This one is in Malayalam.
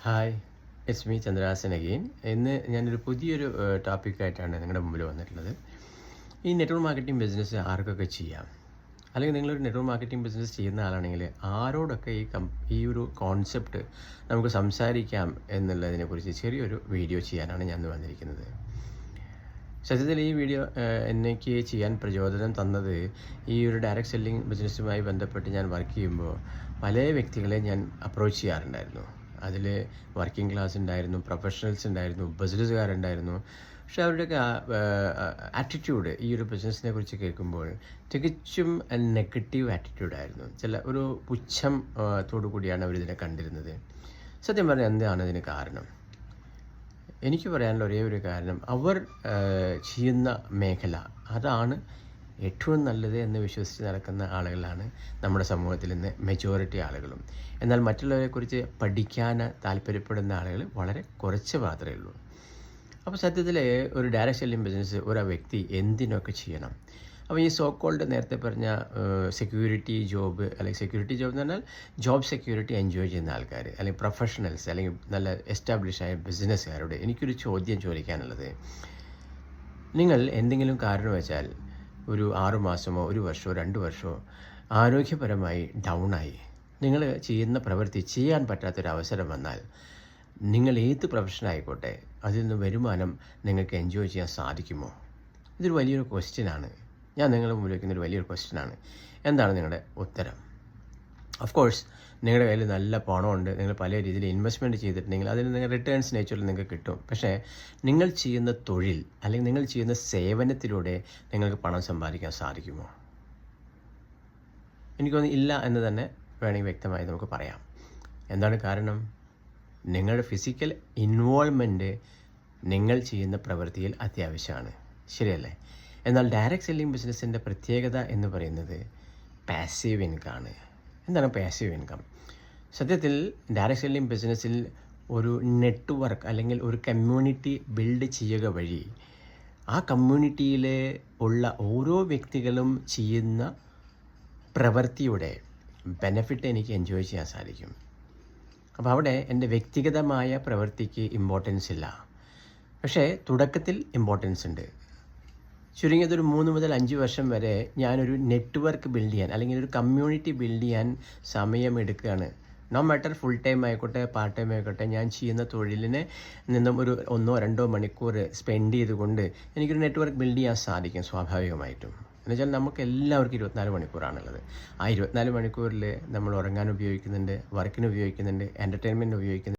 Hi, it's me Chandrahasan again. ഇന്ന് ഞാനൊരു പുതിയൊരു ടോപ്പിക്കായിട്ടാണ് നിങ്ങളുടെ മുമ്പിൽ വന്നിട്ടുള്ളത്. ഈ നെറ്റ്വർക്ക് മാർക്കറ്റിംഗ് ബിസിനസ് ആർക്കൊക്കെ ചെയ്യാം, അല്ലെങ്കിൽ നിങ്ങളൊരു നെറ്റ്വർക്ക് മാർക്കറ്റിംഗ് ബിസിനസ് ചെയ്യുന്ന ആളാണെങ്കിൽ ആരോടൊക്കെ ഈ ഒരു കോൺസെപ്റ്റ് നമുക്ക് സംസാരിക്കാം എന്നുള്ളതിനെക്കുറിച്ച് ചെറിയൊരു വീഡിയോ ചെയ്യാനാണ് ഞാൻ ഇന്ന് വന്നിരിക്കുന്നത്. സത്യത്തിൽ ഈ വീഡിയോ എനിക്ക് ചെയ്യാൻ പ്രചോദനം തന്നത് ഈ ഒരു ഡയറക്റ്റ് സെല്ലിംഗ് ബിസിനസ്സുമായി ബന്ധപ്പെട്ട് ഞാൻ വർക്ക് ചെയ്യുമ്പോൾ പല വ്യക്തികളെ ഞാൻ അപ്രോച്ച് ചെയ്യാറുണ്ടായിരുന്നു. അതിൽ വർക്കിംഗ് ക്ലാസ് ഉണ്ടായിരുന്നു, പ്രൊഫഷണൽസ് ഉണ്ടായിരുന്നു, ബിസിനസ്സുകാരുണ്ടായിരുന്നു. പക്ഷെ അവരുടെയൊക്കെ ആറ്റിറ്റ്യൂഡ് ഈ ഒരു ബിസിനസ്സിനെ കുറിച്ച് കേൾക്കുമ്പോൾ തികച്ചും നെഗറ്റീവ് ആറ്റിറ്റ്യൂഡായിരുന്നു. ഒരു പുച്ഛം തോടു കൂടിയാണ് അവരിതിനെ കണ്ടിരുന്നത്. സത്യം പറഞ്ഞാൽ എന്താണ് ഇതിന് കാരണം? എനിക്ക് പറയാനുള്ള ഒരേ ഒരു കാരണം, അവർ ചെയ്യുന്ന മേഖല അതാണ് ഏറ്റവും നല്ലത് എന്ന് വിശ്വസിച്ച് നടക്കുന്ന ആളുകളാണ് നമ്മുടെ സമൂഹത്തിൽ ഇന്ന് മെജോറിറ്റി ആളുകളും. എന്നാൽ മറ്റുള്ളവരെക്കുറിച്ച് പഠിക്കാൻ താല്പര്യപ്പെടുന്ന ആളുകൾ വളരെ കുറച്ച് മാത്രമേ ഉള്ളൂ. അപ്പോൾ സത്യത്തിൽ ഒരു ഡയറക്റ്റ് സെല്ലിംഗ് ബിസിനസ് ഒരു വ്യക്തി എന്തിനൊക്കെ ചെയ്യണം? അപ്പോൾ ഈ സോ കോൾഡ് നേരത്തെ പറഞ്ഞ സെക്യൂരിറ്റി ജോബ്, അല്ലെങ്കിൽ സെക്യൂരിറ്റി ജോബ് എന്ന് പറഞ്ഞാൽ ജോബ് സെക്യൂരിറ്റി എൻജോയ് ചെയ്യുന്ന ആൾക്കാർ, അല്ലെങ്കിൽ പ്രൊഫഷണൽസ്, അല്ലെങ്കിൽ നല്ല എസ്റ്റാബ്ലിഷ് ആയ ബിസിനസ്സുകാരോട് എനിക്കൊരു ചോദ്യം ചോദിക്കാനുള്ളത്, നിങ്ങൾ എന്തെങ്കിലും കാരണവശാൽ ഒരു 6 മാസമോ 1 വർഷമോ 2 വർഷമോ ആരോഗ്യപരമായി ഡൗണായി നിങ്ങൾ ചെയ്യുന്ന പ്രവൃത്തി ചെയ്യാൻ പറ്റാത്തൊരവസരം വന്നാൽ, നിങ്ങൾ ഏത് പ്രൊഫഷനായിക്കോട്ടെ അതിൽ നിന്ന് വരുമാനം നിങ്ങൾക്ക് എൻജോയ് ചെയ്യാൻ സാധിക്കുമോ? ഇതൊരു വലിയൊരു ക്വസ്റ്റ്യനാണ്. ഞാൻ നിങ്ങളുടെ മുമ്പിൽ വയ്ക്കുന്നൊരു വലിയൊരു ക്വസ്റ്റ്യനാണ്. എന്താണ് നിങ്ങളുടെ ഉത്തരം? ഓഫ് കോഴ്സ് നിങ്ങളുടെ കയ്യിൽ നല്ല പണമുണ്ട്, നിങ്ങൾ പല രീതിയിൽ ഇൻവെസ്റ്റ്മെൻറ്റ് ചെയ്തിട്ടുണ്ടെങ്കിൽ അതിന് നിങ്ങൾ റിട്ടേൺസ് നേച്ചുറൽ നിങ്ങൾക്ക് കിട്ടും. പക്ഷേ നിങ്ങൾ ചെയ്യുന്ന തൊഴിൽ, അല്ലെങ്കിൽ നിങ്ങൾ ചെയ്യുന്ന സേവനത്തിലൂടെ നിങ്ങൾക്ക് പണം സമ്പാദിക്കാൻ സാധിക്കുമോ? എനിക്കൊന്നും ഇല്ല എന്ന് തന്നെ വേണമെങ്കിൽ വ്യക്തമായി നമുക്ക് പറയാം. എന്താണ് കാരണം? നിങ്ങളുടെ ഫിസിക്കൽ ഇൻവോൾവ്മെൻറ്റ് നിങ്ങൾ ചെയ്യുന്ന പ്രവൃത്തിയിൽ അത്യാവശ്യമാണ്, ശരിയല്ലേ? എന്നാൽ ഡയറക്റ്റ് സെല്ലിംഗ് ബിസിനസ്സിൻ്റെ പ്രത്യേകത എന്ന് പറയുന്നത് പാസീവ് ഇൻകമാണ്. എന്താണ് പാസീവ് ഇൻകം? സത്യത്തിൽ ഡയറക്റ്റ് സെല്ലിംഗ് ബിസിനസ്സിൽ ഒരു നെറ്റ്വർക്ക്, അല്ലെങ്കിൽ ഒരു കമ്മ്യൂണിറ്റി ബിൽഡ് ചെയ്യുക വഴി ആ കമ്മ്യൂണിറ്റിയിൽ ഉള്ള ഓരോ വ്യക്തികളും ചെയ്യുന്ന പ്രവൃത്തിയുടെ ബെനഫിറ്റ് എനിക്ക് എൻജോയ് ചെയ്യാൻ സാധിക്കും. അപ്പോൾ അവിടെ എൻ്റെ വ്യക്തിഗതമായ പ്രവൃത്തിക്ക് ഇമ്പോർട്ടൻസ് ഇല്ല, പക്ഷേ തുടക്കത്തിൽ ഇമ്പോർട്ടൻസ് ഉണ്ട്. ചുരുങ്ങിയതൊരു 3 മുതൽ 5 വർഷം വരെ ഞാനൊരു നെറ്റ്വർക്ക് ബിൽഡ് ചെയ്യാൻ, അല്ലെങ്കിൽ ഒരു കമ്മ്യൂണിറ്റി ബിൽഡ് ചെയ്യാൻ സമയമെടുക്കുകയാണ്. നോ മാറ്റർ ഫുൾ ടൈം ആയിക്കോട്ടെ പാർട്ട് ടൈം ആയിക്കോട്ടെ, ഞാൻ ചെയ്യുന്ന തൊഴിലിനെ നിന്നും ഒരു 1-2 മണിക്കൂർ സ്പെൻഡ് ചെയ്തുകൊണ്ട് എനിക്കൊരു നെറ്റ്വർക്ക് ബിൽഡ് ചെയ്യാൻ സാധിക്കും സ്വാഭാവികമായിട്ടും. എന്നുവെച്ചാൽ നമുക്ക് എല്ലാവർക്കും 24 മണിക്കൂറാണുള്ളത്. ആ 24 മണിക്കൂറിൽ നമ്മൾ ഉറങ്ങാൻ ഉപയോഗിക്കുന്നുണ്ട്, വർക്കിന് ഉപയോഗിക്കുന്നുണ്ട്, എൻ്റർടൈൻമെൻറ്റിന് ഉപയോഗിക്കുന്നുണ്ട്.